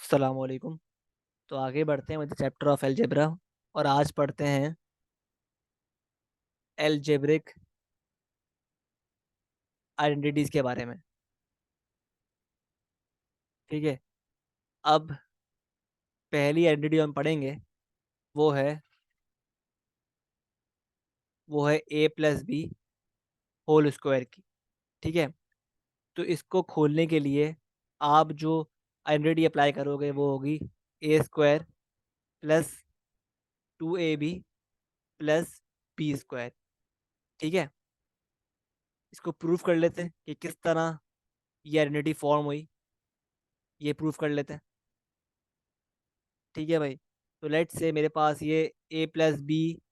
अस्सलाम वालेकुम। तो आगे बढ़ते हैं विद चैप्टर ऑफ अलजेब्रा। और आज पढ़ते हैं अलजेब्रिक आइडेंटिटीज के बारे में। ठीक है। अब पहली आइडेंटिटी हम पढ़ेंगे, वो है ए प्लस बी होल स्क्वायर की। ठीक है। तो इसको खोलने के लिए आप जो आइडेंटिटी अप्लाई करोगे वो होगी A square plus 2ab plus B square. ठीक है। इसको प्रूफ कर लेते हैं कि किस तरह ये आइडेंटिटी फॉर्म हुई। ये प्रूफ कर लेते हैं। ठीक है भाई। तो लेट्स से मेरे पास ये ए प्लस बी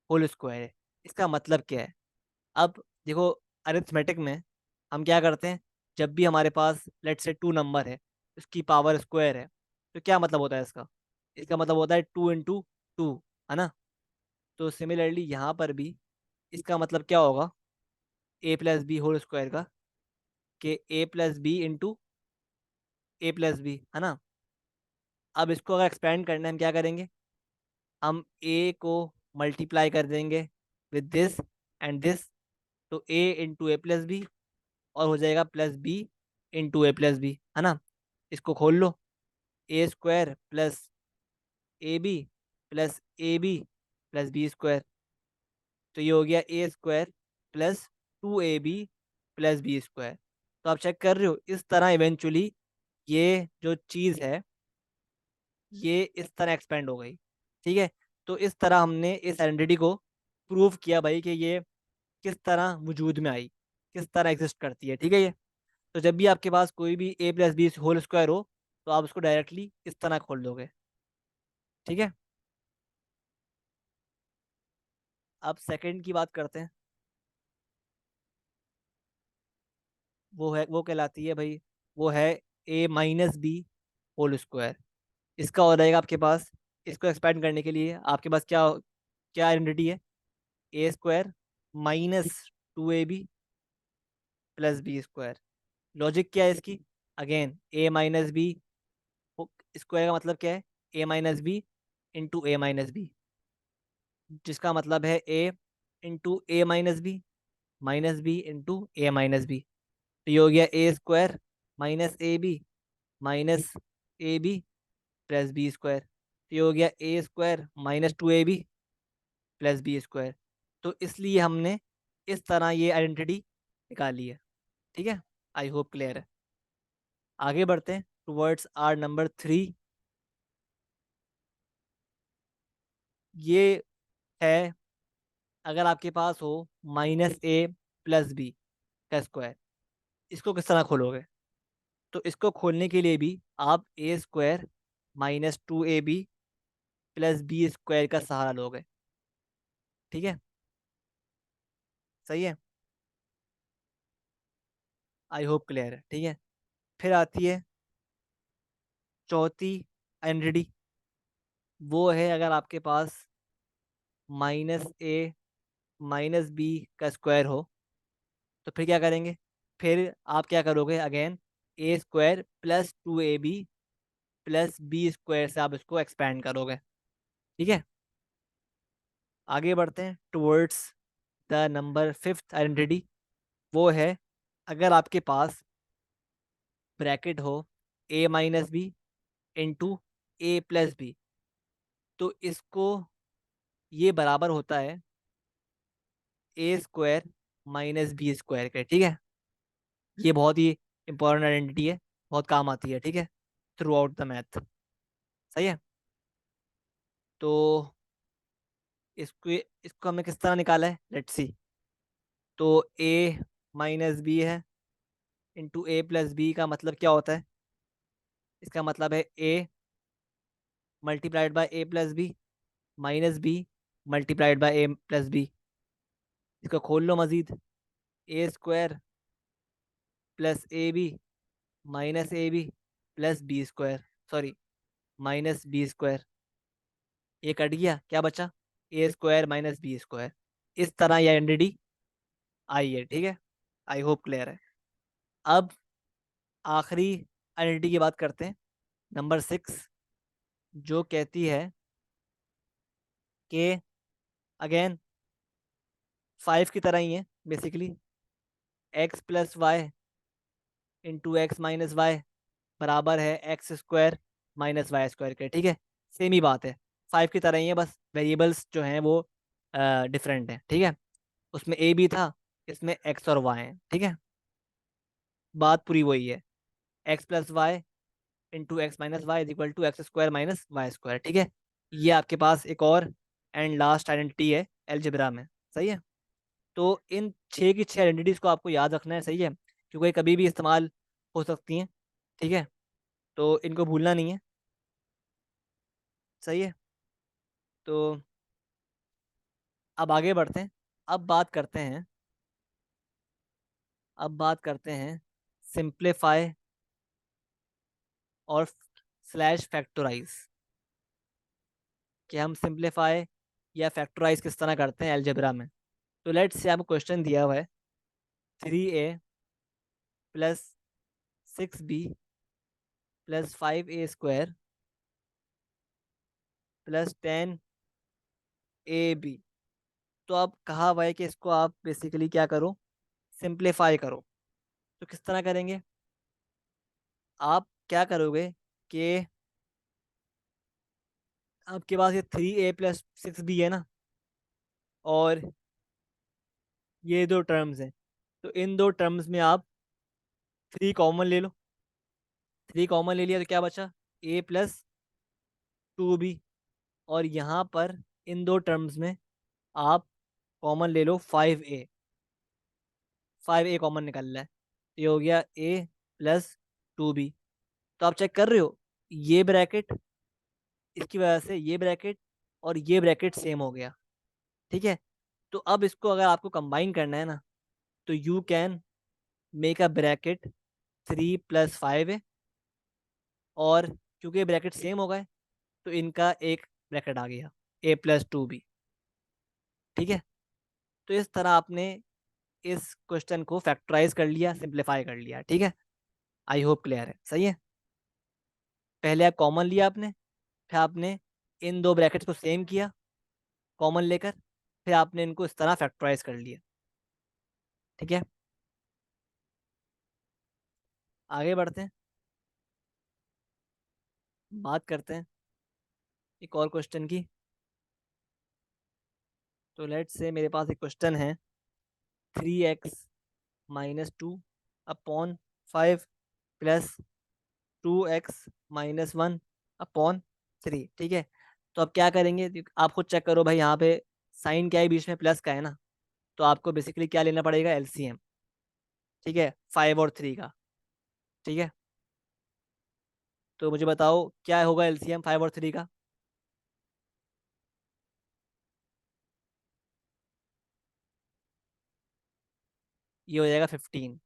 होल स्क्वायर है। इसका मतलब क्या है? अब देखो, अरिथमेटिक में हम क्या करते हैं, जब भी हमारे पास लेट्स से 2 नंबर है, उसकी पावर स्क्वायर है, तो क्या मतलब होता है इसका? इसका मतलब होता है 2 इंटू 2, है ना? तो सिमिलरली यहाँ पर भी इसका मतलब क्या होगा ए प्लस बी होल स्क्वायर का, कि ए plus B into A plus B, है ना? अब इसको अगर एक्सपेंड करना है, हम क्या करेंगे? हम ए को मल्टीप्लाई कर देंगे विद दिस एंड दिस, तो A into A plus B, और हो जाएगा plus B into A plus B, है ना? इसको खोल लो, A square plus A B plus A B plus B square. तो ये हो गया A square plus 2ab plus B square. तो आप चेक कर रहे हो, इस तरह इवेंचुअली ये जो चीज़ है ये इस तरह एक्सपेंड हो गई। ठीक है। तो इस तरह हमने इस आइडेंटिटी को प्रूव किया भाई, कि ये किस तरह वजूद में आई, किस तरह एग्जिस्ट करती है। ठीक है। ये तो जब भी आपके पास कोई भी ए प्लस बी होल स्क्वायर हो, तो आप उसको डायरेक्टली इस तरह खोल दोगे। ठीक है। अब सेकंड की बात करते हैं। वो कहलाती है भाई, वो है A minus B whole square. इसका हो जाएगा आपके पास, इसको एक्सपेंड करने के लिए आपके पास क्या क्या आइडेंटिटी है? A square minus 2ab plus B square. Logic क्या है इसकी? Again A minus B square का मतलब क्या है? A minus B into A minus B, जिसका मतलब है A into A minus B into A minus B. तो ये हो गया A square minus A B plus B square. तो ये हो गया A square minus 2ab plus B square. तो इसलिए हमने इस तरह ये आइडेंटिटी निकाली है। ठीक है। आई होप क्लियर है। आगे बढ़ते हैं टुवर्ड्स आर नंबर 3। ये है, अगर आपके पास हो -a प्लस बी का स्क्वायर, इसको किस तरह खोलोगे? तो इसको खोलने के लिए भी आप A square -2ab plus B square का सहारा लोगे। ठीक है। सही है। आई होप क्लियर है। ठीक है। फिर आती है चौथी आइडेंटिटी। वो है, अगर आपके पास -a -b का स्क्वायर हो, तो फिर क्या करेंगे? फिर आप क्या करोगे? Again A square plus 2ab plus B square से आप इसको एक्सपेंड करोगे। ठीक है। आगे बढ़ते हैं towards the number 5th identity. वो है, अगर आपके पास ब्रैकेट हो a-b into A plus B, तो इसको ये बराबर होता है A square minus B square के। ठीक है। ये बहुत ही इंपॉर्टेंट आइडेंटिटी है, बहुत काम आती है। ठीक है। Through out the math. सही है। तो इसको इसको हमने किस तरह निकाला है, लेट्स सी। तो ए माइनस बी है इंटू ए प्लस बी का मतलब क्या होता है? इसका मतलब है A multiplied by A plus B minus B multiplied by A plus B. इसको खोल लो Majid, A square plus A B minus A B plus B square, sorry minus B square. ये कट गया, क्या बचा? A square minus B square. इस तरह ये आइडेंटिटी आई है। ठीक है। आई होप क्लियर है। अब आखिरी आइडेंटिटी की बात करते हैं, नंबर 6 जो कहती है कि अगेन 5 की तरह ही है basically, X plus Y into X minus Y बराबर है X square minus Y square के। ठीक है, सेम ही बात है, 5 की तरह ही है, बस वेरिएबल्स जो हैं वो डिफरेंट हैं। ठीक है, उसमें ए भी था, इसमें एक्स और वाई है। ठीक है, बात पूरी वही है, X plus Y into X minus Y is equal to X square minus Y square. ठीक है, ये आपके पास एक और एंड लास्ट आइडेंटिटी है एलजेब्रा में। सही है, तो इन 6 की 6 आइडेंटिटीज को आपको याद रखना है। सही है, क्योंकि कभी भी इस्तेमाल हो सकती हैं। ठीक है, तो इनको भूलना नहीं है। सही है, तो अब आगे बढ़ते हैं। अब बात करते हैं अब बात करते हैं सिंप्लीफाई और स्लैश फैक्टराइज, कि हम सिंप्लीफाई या फैक्टराइज किस तरह करते हैं अलजेब्रा में। तो लेट्स से आपको क्वेश्चन दिया हुआ है 3a plus 6b plus 5a² plus 10ab। तो अब कहा हुआ है कि इसको आप बेसिकली क्या करो, सिंप्लीफाई करो। तो किस तरह करेंगे, आप क्या करोगे कि आपके पास ये 3a प्लस 6b है ना, और ये दो टर्म्स हैं, तो इन दो टर्म्स में आप 3 कॉमन ले लो। 3 कॉमन ले लिया तो क्या बचा, a प्लस 2b। और यहाँ पर इन दो टर्म्स में आप कॉमन ले लो 5a। 5a कॉमन निकल रहा है, ये हो गया a प्लस 2b। तो आप चेक कर रहे हो, ये ब्रैकेट, इसकी वजह से ये ब्रैकेट और ये ब्रैकेट सेम हो गया। ठीक है, तो अब इसको अगर आपको कंबाइन करना है ना, तो you can make a bracket 3 + 5 है, और क्योंकि ब्रैकेट सेम हो गए तो इनका एक ब्रैकेट आ गया a प्लस 2b। ठीक है, तो इस तरह आपने इस क्वेश्चन को फैक्टराइज कर लिया, सिंप्लीफाई कर लिया। ठीक है, आई होप क्लियर है। सही है, पहले आप कॉमन लिया आपने, फिर आपने इन दो ब्रैकेट्स को सेम किया कॉमन लेकर, फिर आपने इनको इस तरह फैक्टराइज कर लिया। ठीक है, आगे बढ़ते हैं, बात करते हैं एक और क्वेश्चन की। तो लेट्स से मेरे पास एक क्वेश्चन है 3x - 2/5 प्लस 2x - 1/3। ठीक है, तो अब क्या करेंगे, आप खुद चेक करो भाई, यहाँ पे साइन क्या है, बीच में प्लस का है ना, तो आपको बेसिकली क्या लेना पड़ेगा, एलसीएम। ठीक है, 5 और 3 का। ठीक है, तो मुझे बताओ क्या होगा एलसीएम 5 और 3 का। ये हो जाएगा 15।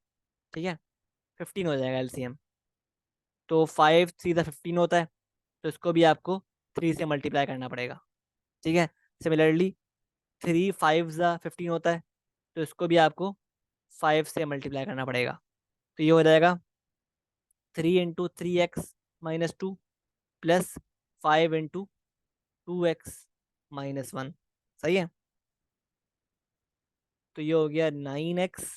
ठीक है, 15 हो जाएगा एलसीएम। तो 5 सीधा 15 होता है, तो इसको भी आपको 3 से मल्टीप्लाई करना पड़ेगा। ठीक है, सिमिलरली 3 5 ज़ा 15 होता है, तो इसको भी आपको 5 से मल्टीप्लाई करना पड़ेगा। तो ये हो जाएगा 3 × 3x - 2 प्लस 5 × 2x - 1। सही है, तो ये हो गया 9x -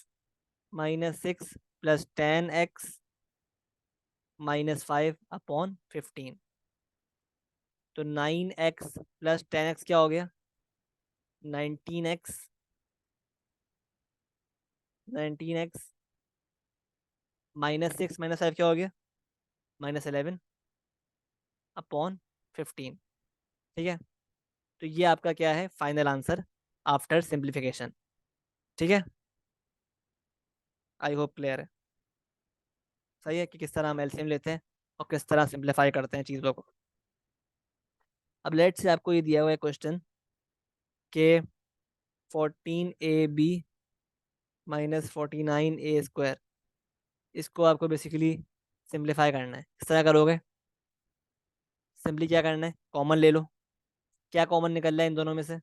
6 प्लस 10x - 5/15। तो 9x प्लस 10x क्या हो गया, 19x। 19x -6 - 5 क्या हो गया, -11/15। ठीक है, तो ये आपका क्या है, फाइनल आंसर आफ्टर सिंप्लीफिकेशन। ठीक है, आई होप क्लियर है। सही है, कि किस तरह हम एलसीएम लेते हैं और किस तरह सिंप्लीफाई करते हैं चीज़ों को। अब लेट से आपको ये दिया हुआ है क्वेश्चन के 14ab -49a², इसको आपको बेसिकली सिंप्लीफाई करना है। किस तरह करोगे, सिंपली क्या करना है, कॉमन ले लो। क्या कॉमन निकल रहा है इन दोनों में से,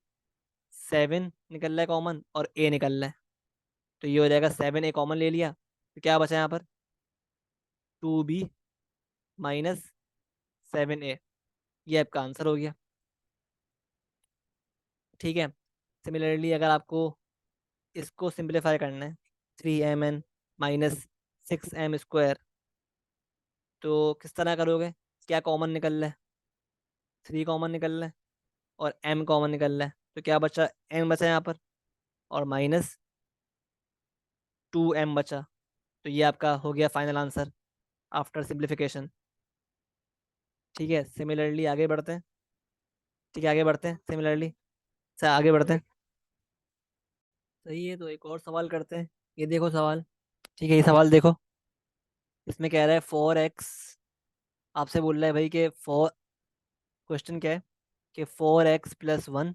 7 निकल रहा है कॉमन और a निकल रहा है, तो ये हो जाएगा 7a कॉमन ले लिया, तो क्या बचा यहाँ पर 2b 7a, ये आपका आंसर हो गया। ठीक है। सिमिलरली अगर आपको इसको सिंप्लीफाई करना है, 3mn माइनस 6m स्क्वायर, तो किस तरह करोगे? क्या कॉमन निकल रहा है? 3 कॉमन निकल रहा है और m कॉमन निकल रहा है, तो क्या बचा? m बचा यहाँ पर, और माइनस 2m बचा। तो ये आपका हो गया फाइनल आंसर आफ्टर सिंप्लीफिकेशन। ठीक है, सिमिलरली आगे बढ़ते हैं। ठीक है, आगे बढ़ते हैं सिमिलरली। सर आगे बढ़ते हैं। सही है, तो एक और सवाल करते हैं। ये देखो सवाल। ठीक है, ये सवाल देखो। इसमें कह रहा है 4x, आपसे बोल रहा है भाई कि फोर, क्वेश्चन क्या है कि 4x+1,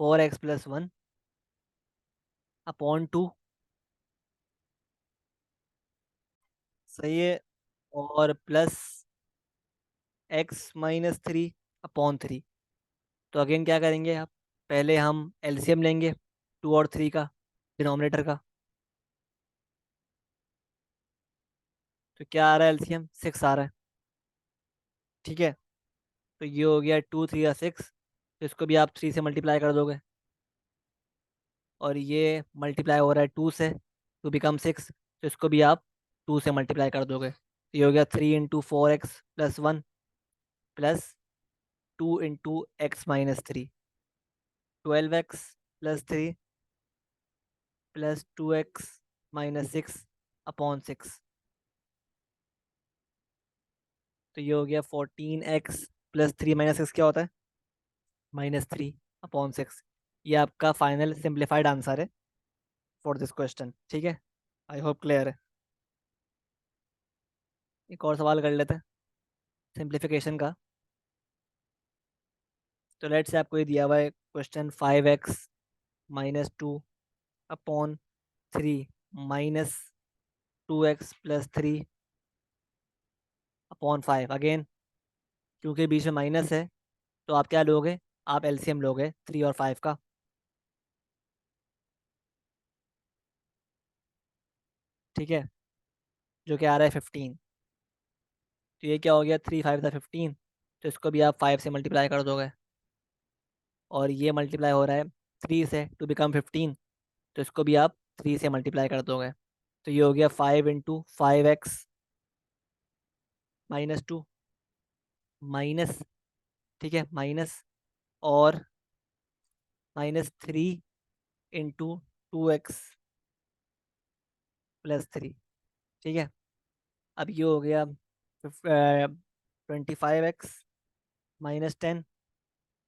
4x+1 अपॉन 2, सही है, और प्लस x-3 अपॉन 3। तो अगेन क्या करेंगे आप? पहले हम एलसीएम लेंगे 2 और 3 का, डिनोमिनेटर का। तो क्या आ रहा है? एलसीएम 6 आ रहा है। ठीक है, तो ये हो गया 2 3 6, तो इसको भी आप 3 से मल्टीप्लाई कर दोगे, और ये मल्टीप्लाई हो रहा है 2 से, 2 बिकम 6, तो इसको भी आप 2 से मल्टीप्लाई कर दोगे। तो ये हो गया 3 × 4x+1 plus 2 × x-3, 12x+3 plus 2x-6 upon 6। तो ये हो गया 14x+3 - 6 क्या होता है? -3/6। ये आपका फाइनल सिंप्लीफाइड आंसर है फॉर दिस क्वेश्चन। ठीक है, आई होप क्लियर है। एक और सवाल कर लेते हैं सिंप्लीफिकेशन का। तो लेट्स से आपको ये दिया हुआ है क्वेश्चन, 5x-2/3 -2x+3/5। अगेन क्योंकि बीच में माइनस है, तो आप क्या लोगे? आप एलसीएम लोगे 3 और 5 का। ठीक है, जो कि आ रहा है 15। तो ये क्या हो गया? 3 × 5 = 15, तो इसको भी आप 5 से मल्टीप्लाई कर दोगे, और ये मल्टीप्लाई हो रहा है 3 से, 2 बिकम 15, तो इसको भी आप 3 से मल्टीप्लाई कर दोगे। तो ये हो गया 5 × 5x-2 माइनस, ठीक है, माइनस, और -3 × 2x+3। ठीक है, अब ये हो गया 25x-10,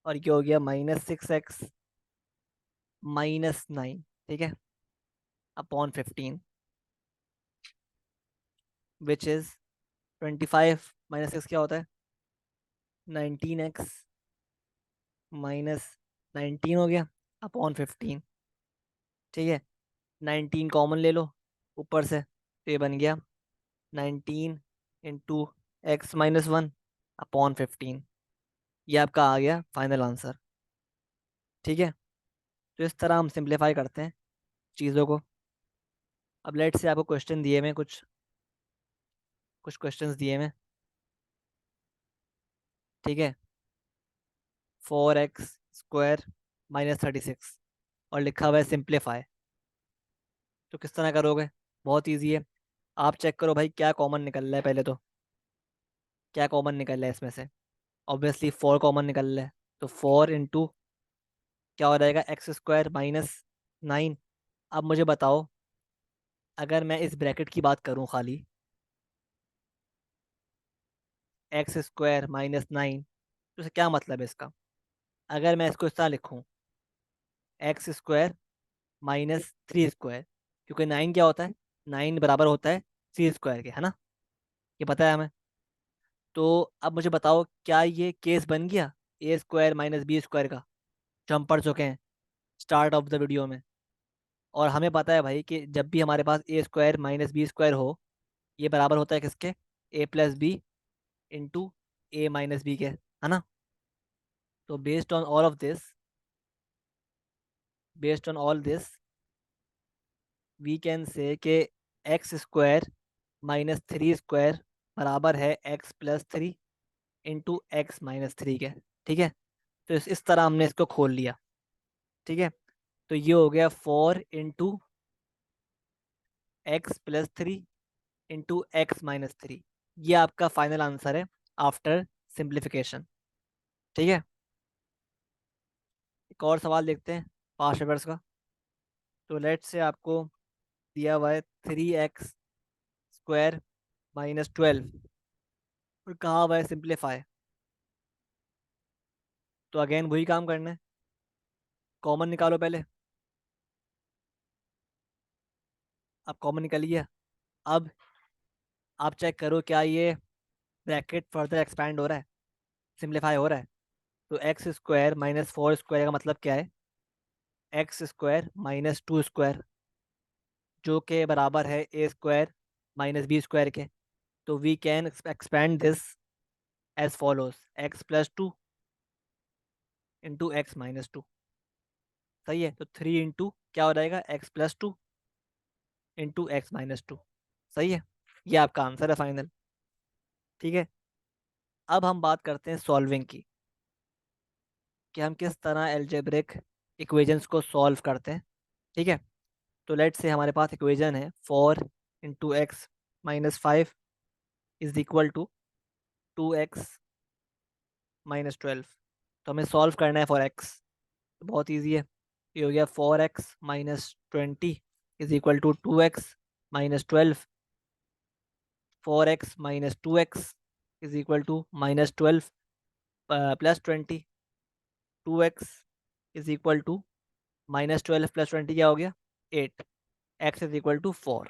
और ये हो गया -6x-9, ठीक है, अपॉन 15, विच इज 25 - 6 क्या होता है? 19x-19 हो गया अपॉन 15। ठीक है, 19 कॉमन ले लो ऊपर से, तो ये बन गया 19 × x-1/15। ये आपका आ गया फाइनल आंसर। ठीक है, तो इस तरह हम सिंप्लीफाई करते हैं चीज़ों को। अब लेट से आपको क्वेश्चन दिए हुए कुछ कुछ क्वेश्चंस दिए हुए। ठीक है, 4x² - 36, और लिखा हुआ है सिंप्लीफाई। तो किस तरह करोगे? बहुत ईजी है। आप चेक करो भाई क्या कॉमन निकल रहा है पहले तो। क्या कॉमन निकल रहा है इसमें से? ऑब्वियसली 4 कॉमन निकल रहा है, तो 4 × क्या हो जाएगा? x² - 9। अब मुझे बताओ, अगर मैं इस ब्रैकेट की बात करूं खाली, x² - 9, तो क्या मतलब है इसका? अगर मैं इसको इस तरह लिखूं, x² - 3², क्योंकि 9 क्या होता है? 9 बराबर होता है 3² के, है ना? ये पता है हमें। तो अब मुझे बताओ, क्या ये केस बन गया a² - b² का, जो हम पढ़ चुके हैं स्टार्ट ऑफ द वीडियो में? और हमें पता है भाई कि जब भी हमारे पास a² - b² हो, ये बराबर होता है किसके? a+b × a - b के, है ना? तो based on all this we can say कि x² - 3² बराबर है x+3। Into X minus three के। ठीक है, तो इस तरह हमने इसको खोल लिया। ठीक है, तो ये हो गया 4 x plus three into X minus three. ये आपका फाइनल आंसर है आफ्टर सिंप्लीफिकेशन। ठीक है, एक और सवाल देखते हैं पास्ट पेपर्स का। तो लेट से आपको दिया हुआ है 3x² माइनस 12 और कहा हुआ है सिंप्लीफाई। तो अगेन वही काम करना है, कॉमन निकालो पहले। अब कॉमन निकालिए। अब आप चेक करो क्या ये ब्रैकेट फर्दर एक्सपैंड हो रहा है, सिंप्लीफाई हो रहा है। तो x² - 4² का मतलब क्या है, x² - 2² जो के बराबर है a² - b² के। तो we can expand this as follows, x plus two into X minus two. सही है, तो 3 इंटू क्या हो जाएगा, x plus two into X minus two. सही है, ये आपका आंसर है फाइनल। ठीक है, अब हम बात करते हैं सॉल्विंग की, कि हम किस तरह एल्जेब्रिक इक्वेशंस को सॉल्व करते हैं। ठीक है, तो लेट से हमारे पास इक्वेशन है 4 × x - 5 is equal to 2x - 12। तो हमें सॉल्व करना है फॉर x। बहुत ईजी है, ये हो गया 4x - 20 is equal to 2x - 12। 4x - 2x is equal to -12 plus 20। 2x is equal to -12 plus 20 क्या हो गया, 8। x is equal to 4।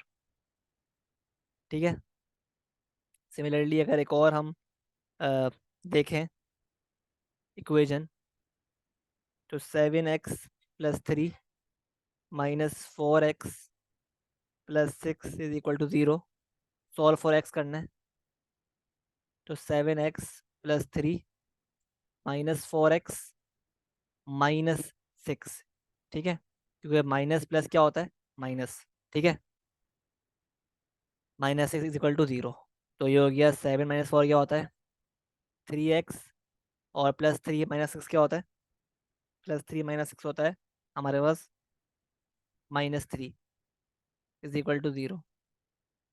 ठीक है, सिमिलरली अगर एक और हम देखें इक्वेशन, तो 7x + 3 -4x + 6 is equal to 0। Solve for x करना है, तो 7x + 3 -4x -6। ठीक है, क्योंकि माइनस प्लस क्या होता है, माइनस। ठीक है, -6 इज इक्वल टू 0। तो ये हो गया 7 - 4 क्या होता है, 3x, और +3 - 6 क्या होता है, +3 - 6 होता है हमारे पास -3 इज इक्वल टू 0।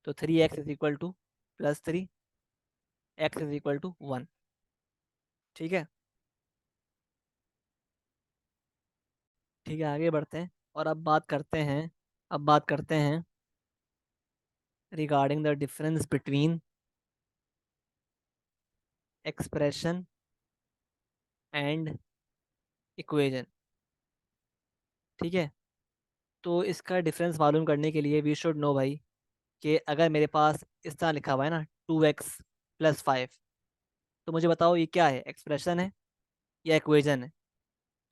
तो 3x is equal to +3, x is equal to 1। ठीक है, ठीक है, आगे बढ़ते हैं और अब बात करते हैं regarding the difference between expression and equation. ठीक है, तो इसका डिफरेंस मालूम करने के लिए वी शुड नो भाई, कि अगर मेरे पास इस तरह लिखा हुआ है ना 2x + 5, तो मुझे बताओ ये क्या है, एक्सप्रेशन है या इक्वेशन है।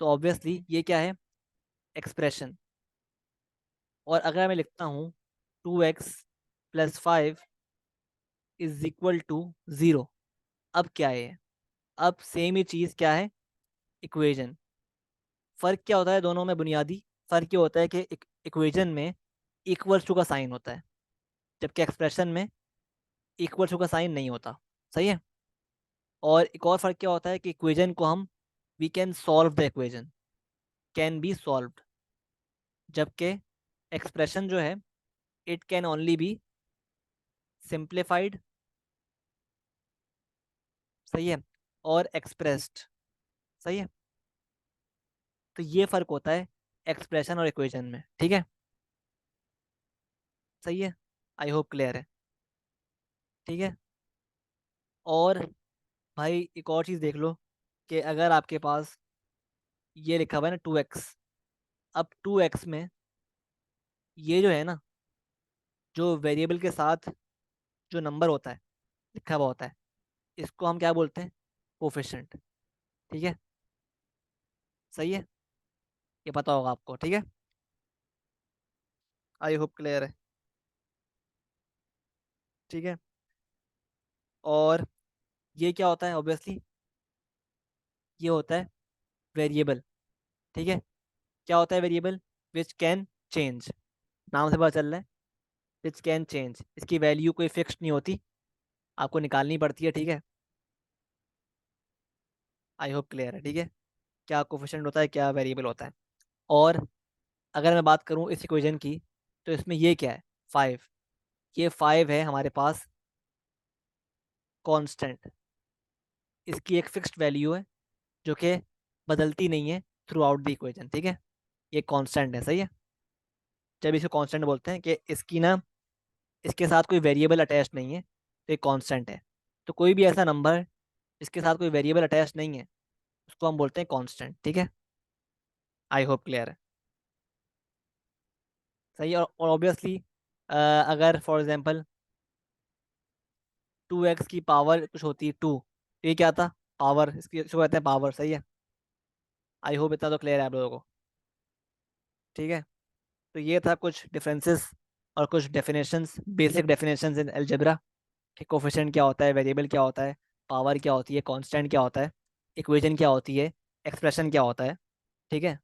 तो ऑब्वियसली ये क्या है, एक्सप्रेशन। और अगर मैं लिखता हूँ 2x + 5 इज इक्वल टू 0, अब क्या है, अब सेम ही चीज़ क्या है, इक्वेशन। फ़र्क क्या होता है दोनों में, बुनियादी फ़र्क ये होता है कि इक्वेशन में इक्वल टू का साइन होता है, जबकि एक्सप्रेशन में इक्वल टू का साइन नहीं होता। सही है, और एक और फ़र्क क्या होता है कि इक्वेशन को हम we can solve the equation, can be solved, जबकि एक्सप्रेशन जो है it can only be simplified. सही है, और एक्सप्रेस्ड। सही है, तो ये फ़र्क होता है एक्सप्रेशन और इक्वेशन में। ठीक है, सही है, आई होप क्लियर है। ठीक है, और भाई एक और चीज़ देख लो, कि अगर आपके पास ये लिखा हुआ है ना 2x, अब 2x में ये जो है ना, जो वेरिएबल के साथ जो नंबर होता है लिखा हुआ होता है, इसको हम क्या बोलते हैं, कोफिशिएंट। ठीक है, सही है, ये पता होगा आपको। ठीक है, आई होप क्लियर है। ठीक है, और ये क्या होता है, ऑब्वियसली ये होता है वेरिएबल। ठीक है, क्या होता है वेरिएबल, विच कैन चेंज, नाम से पता चल रहा है, विच कैन चेंज। इसकी वैल्यू कोई फिक्स्ड नहीं होती, आपको निकालनी पड़ती है। ठीक है, आई होप क्लियर है, ठीक है। क्या कोफिशिएंट होता है, क्या वेरिएबल होता है। और अगर मैं बात करूँ इस इक्वेशन की, तो इसमें ये क्या है, 5। ये 5 है हमारे पास कांस्टेंट। इसकी एक फिक्स्ड वैल्यू है जो कि बदलती नहीं है थ्रू आउट द इक्वेशन, ठीक है। ये कांस्टेंट है, सही है। जब इसको कांस्टेंट बोलते हैं कि इसकी ना, इसके साथ कोई वेरिएबल अटैच नहीं है, तो ये कांस्टेंट है। तो कोई भी ऐसा नंबर जिसके साथ कोई वेरिएबल अटैच नहीं है, उसको हम बोलते हैं कांस्टेंट, ठीक है। आई होप क्लियर है, सही है। और ऑब्वियसली अगर फॉर एग्जांपल 2x की पावर कुछ होती है 2, ये क्या था, पावर, इसको कहते हैं पावर, सही है। आई होप इतना तो क्लियर है आप लोगों को, ठीक है। तो ये था कुछ डिफरेंसेस और कुछ डेफिनेशंस, बेसिक डेफिनेशंस इन अलजेब्रा, कि कोफिशिएंट क्या होता है, वेरिएबल क्या होता है, पावर क्या होती है, कांस्टेंट क्या होता है, इक्वेशन क्या होती है, एक्सप्रेशन क्या होता है, ठीक है।